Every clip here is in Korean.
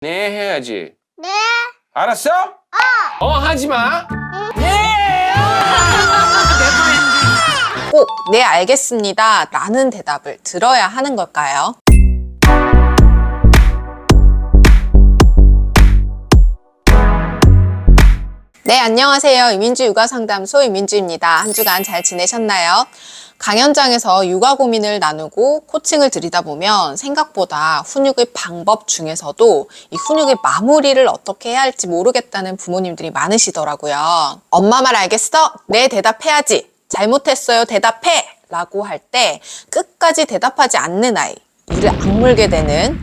네 해야지. 네. 알았어? 하지 마. 네. 꼭 네 알겠습니다 라는 대답을 들어야 하는 걸까요? 네, 안녕하세요. 이민주 육아상담소 이민주입니다. 한 주간 잘 지내셨나요? 강연장에서 육아 고민을 나누고 코칭을 드리다 보면 생각보다 훈육의 방법 중에서도 이 훈육의 마무리를 어떻게 해야 할지 모르겠다는 부모님들이 많으시더라고요. 엄마 말 알겠어? 네, 대답해야지. 잘못했어요. 대답해! 라고 할 때 끝까지 대답하지 않는 아이, 이를 악물게 되는,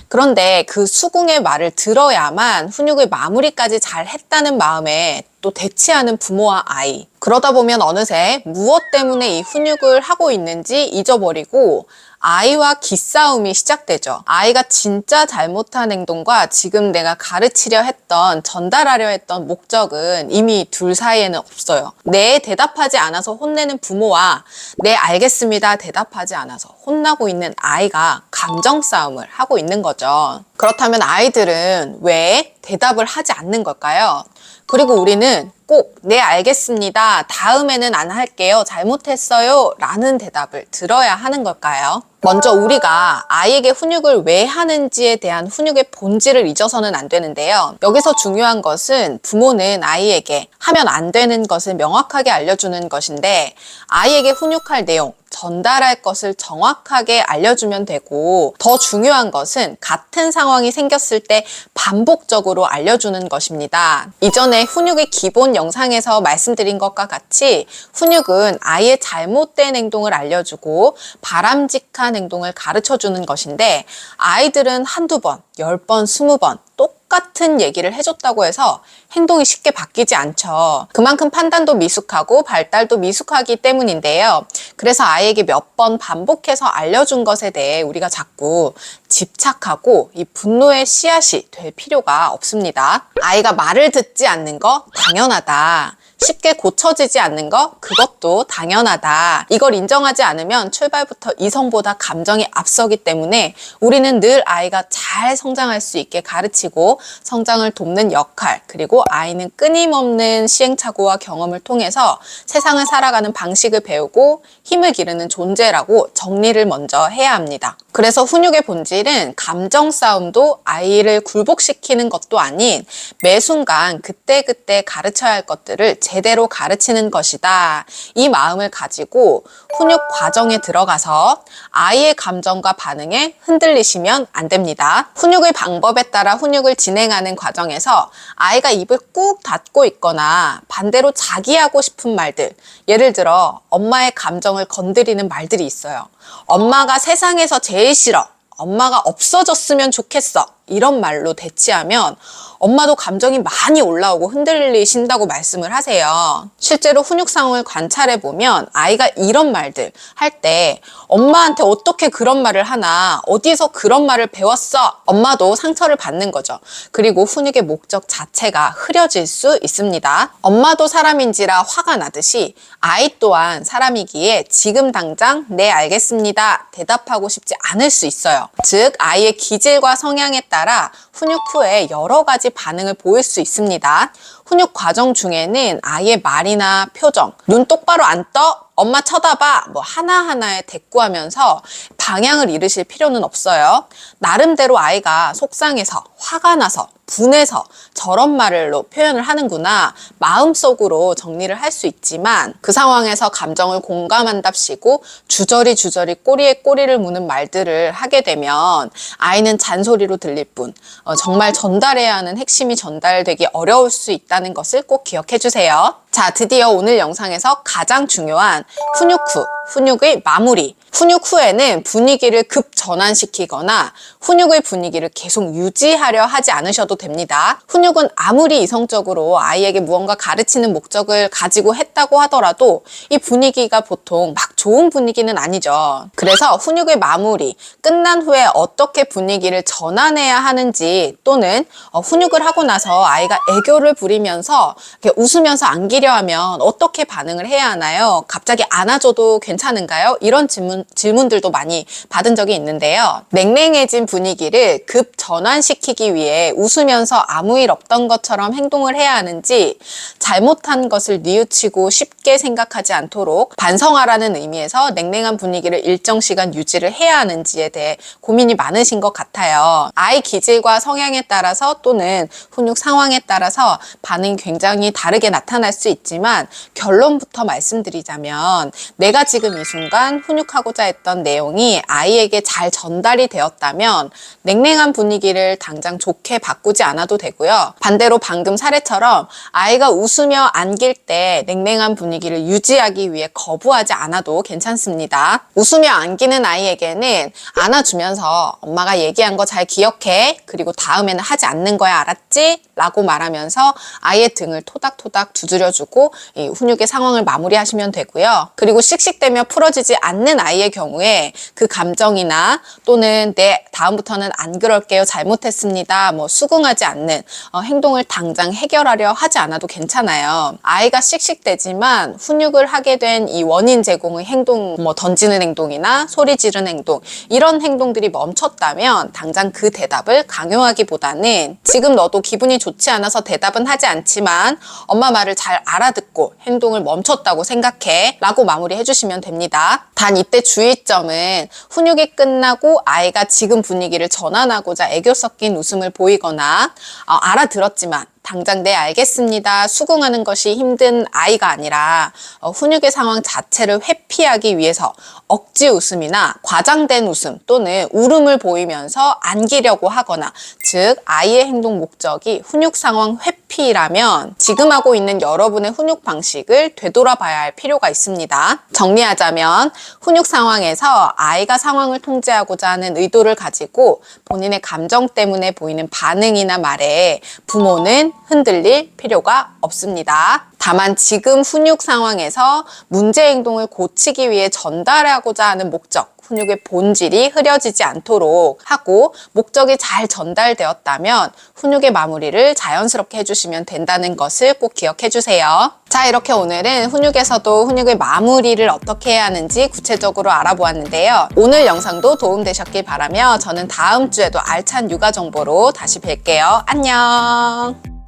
그런데 그 수긍의 말을 들어야만 훈육의 마무리까지 잘 했다는 마음에 또 대치하는 부모와 아이. 그러다 보면 어느새 무엇 때문에 이 훈육을 하고 있는지 잊어버리고 아이와 기싸움이 시작되죠. 아이가 진짜 잘못한 행동과 지금 내가 가르치려 했던, 전달하려 했던 목적은 이미 둘 사이에는 없어요. 네, 대답하지 않아서 혼내는 부모와 네, 알겠습니다 대답하지 않아서 혼나고 있는 아이가 감정 싸움을 하고 있는 거죠. 그렇다면 아이들은 왜 대답을 하지 않는 걸까요? 그리고 우리는 꼭 네 알겠습니다 다음에는 안 할게요 잘못했어요 라는 대답을 들어야 하는 걸까요? 먼저 우리가 아이에게 훈육을 왜 하는지에 대한 훈육의 본질을 잊어서는 안 되는데요. 여기서 중요한 것은 부모는 아이에게 하면 안 되는 것을 명확하게 알려주는 것인데 아이에게 훈육할 내용, 전달할 것을 정확하게 알려주면 되고, 더 중요한 것은 같은 상황이 생겼을 때 반복적으로 알려주는 것입니다. 이전에 훈육의 기본 영상에서 말씀드린 것과 같이 훈육은 아이의 잘못된 행동을 알려주고 바람직한 행동을 가르쳐주는 것인데, 아이들은 한두 번, 10번, 20번 똑같은 얘기를 해줬다고 해서 행동이 쉽게 바뀌지 않죠. 그만큼 판단도 미숙하고 발달도 미숙하기 때문인데요. 그래서 아이에게 몇 번 반복해서 알려준 것에 대해 우리가 자꾸 집착하고 이 분노의 씨앗이 될 필요가 없습니다. 아이가 말을 듣지 않는 거 당연하다. 쉽게 고쳐지지 않는 거 그것도 당연하다. 이걸 인정하지 않으면 출발부터 이성보다 감정이 앞서기 때문에 우리는 늘 아이가 잘 성장할 수 있게 가르치고 성장을 돕는 역할, 그리고 아이는 끊임없는 시행착오와 경험을 통해서 세상을 살아가는 방식을 배우고 힘을 기르는 존재라고 정리를 먼저 해야 합니다. 그래서 훈육의 본질은 감정 싸움도 아이를 굴복시키는 것도 아닌 매 순간 그때그때 가르쳐야 할 것들을 제대로 가르치는 것이다. 이 마음을 가지고 훈육 과정에 들어가서 아이의 감정과 반응에 흔들리시면 안 됩니다. 훈육의 방법에 따라 훈육을 진행하는 과정에서 아이가 입을 꾹 닫고 있거나 반대로 자기 하고 싶은 말들, 예를 들어 엄마의 감정을 건드리는 말들이 있어요. 엄마가 세상에서 제일 싫어. 엄마가 없어졌으면 좋겠어. 이런 말로 대치하면 엄마도 감정이 많이 올라오고 흔들리신다고 말씀을 하세요. 실제로 훈육 상황을 관찰해 보면 아이가 이런 말들 할 때 엄마한테 어떻게 그런 말을 하나, 어디서 그런 말을 배웠어? 엄마도 상처를 받는 거죠. 그리고 훈육의 목적 자체가 흐려질 수 있습니다. 엄마도 사람인지라 화가 나듯이 아이 또한 사람이기에 지금 당장 네 알겠습니다 대답하고 싶지 않을 수 있어요. 즉 아이의 기질과 성향에 따라 훈육 후에 여러 가지 반응을 보일 수 있습니다. 훈육 과정 중에는 아이의 말이나 표정, 눈 똑바로 안 떠? 엄마 쳐다봐! 뭐 하나하나에 대꾸하면서 방향을 잃으실 필요는 없어요. 나름대로 아이가 속상해서, 화가 나서, 분해서 저런 말로 표현을 하는구나 마음속으로 정리를 할 수 있지만 그 상황에서 감정을 공감한답시고 주저리 꼬리에 꼬리를 무는 말들을 하게 되면 아이는 잔소리로 들릴 뿐 정말 전달해야 하는 핵심이 전달되기 어려울 수 있다는 것을 꼭 기억해 주세요. 자, 드디어 오늘 영상에서 가장 중요한 훈육 후, 훈육의 마무리. 훈육 후에는 분위기를 급 전환시키거나 훈육의 분위기를 계속 유지하려 하지 않으셔도 됩니다. 훈육은 아무리 이성적으로 아이에게 무언가 가르치는 목적을 가지고 했다고 하더라도 이 분위기가 보통 막 좋은 분위기는 아니죠. 그래서 훈육의 마무리, 끝난 후에 어떻게 분위기를 전환해야 하는지, 또는 훈육을 하고 나서 아이가 애교를 부리면서 이렇게 웃으면서 안기려 하면 어떻게 반응을 해야 하나요? 갑자기 안아줘도 괜찮은가요? 이런 질문 질문들도 많이 받은 적이 있는데요. 냉랭해진 분위기를 급 전환시키기 위해 웃으면서 아무 일 없던 것처럼 행동을 해야 하는지, 잘못한 것을 뉘우치고 쉽게 생각하지 않도록 반성하라는 의미에서 냉랭한 분위기를 일정 시간 유지를 해야 하는지에 대해 고민이 많으신 것 같아요. 아이 기질과 성향에 따라서 또는 훈육 상황에 따라서 반응이 굉장히 다르게 나타날 수 있지만, 결론부터 말씀드리자면 내가 지금 이 순간 훈육하고자 했던 내용이 아이에게 잘 전달이 되었다면 냉랭한 분위기를 당장 좋게 바꾸지 않아도 되고요. 반대로 방금 사례처럼 아이가 웃으며 안길 때 냉랭한 분위기를 유지하기 위해 거부하지 않아도 괜찮습니다. 웃으며 안기는 아이에게는 안아주면서 엄마가 얘기한 거 잘 기억해. 그리고 다음에는 하지 않는 거야. 알았지? 라고 말하면서 아이의 등을 토닥토닥 두드려주고 이 훈육의 상황을 마무리하시면 되고요. 그리고 씩씩대며 풀어지지 않는 아이의 경우에 그 감정이나 또는 네, 다음부터는 안 그럴게요. 잘못했습니다. 수긍하지 않는 행동을 당장 해결하려 하지 않아도 괜찮아요. 아이가 씩씩대지만 훈육을 하게 된 이 원인 제공의 행동, 던지는 행동이나 소리 지르는 행동, 이런 행동들이 멈췄다면 당장 그 대답을 강요하기보다는 지금 너도 기분이 좋지 않아서 대답은 하지 않지만 엄마 말을 잘 알아듣고 행동을 멈췄다고 생각해 라고 마무리해 주시면 됩니다. 단 이때 주의점은 훈육이 끝나고 아이가 지금 분위기를 전환하고자 애교 섞인 웃음을 보이거나 알아들었지만 당장 네 알겠습니다 수긍하는 것이 힘든 아이가 아니라 훈육의 상황 자체를 회피하기 위해서 억지 웃음이나 과장된 웃음 또는 울음을 보이면서 안기려고 하거나, 즉 아이의 행동 목적이 훈육 상황 회피라면 지금 하고 있는 여러분의 훈육 방식을 되돌아봐야 할 필요가 있습니다. 정리하자면 훈육 상황에서 아이가 상황을 통제하고자 하는 의도를 가지고 본인의 감정 때문에 보이는 반응이나 말에 부모는 흔들릴 필요가 없습니다. 다만 지금 훈육 상황에서 문제 행동을 고치기 위해 전달하고자 하는 목적, 훈육의 본질이 흐려지지 않도록 하고 목적이 잘 전달되었다면 훈육의 마무리를 자연스럽게 해주시면 된다는 것을 꼭 기억해 주세요. 자, 이렇게 오늘은 훈육에서도 훈육의 마무리를 어떻게 해야 하는지 구체적으로 알아보았는데요. 오늘 영상도 도움되셨길 바라며 저는 다음 주에도 알찬 육아 정보로 다시 뵐게요. 안녕!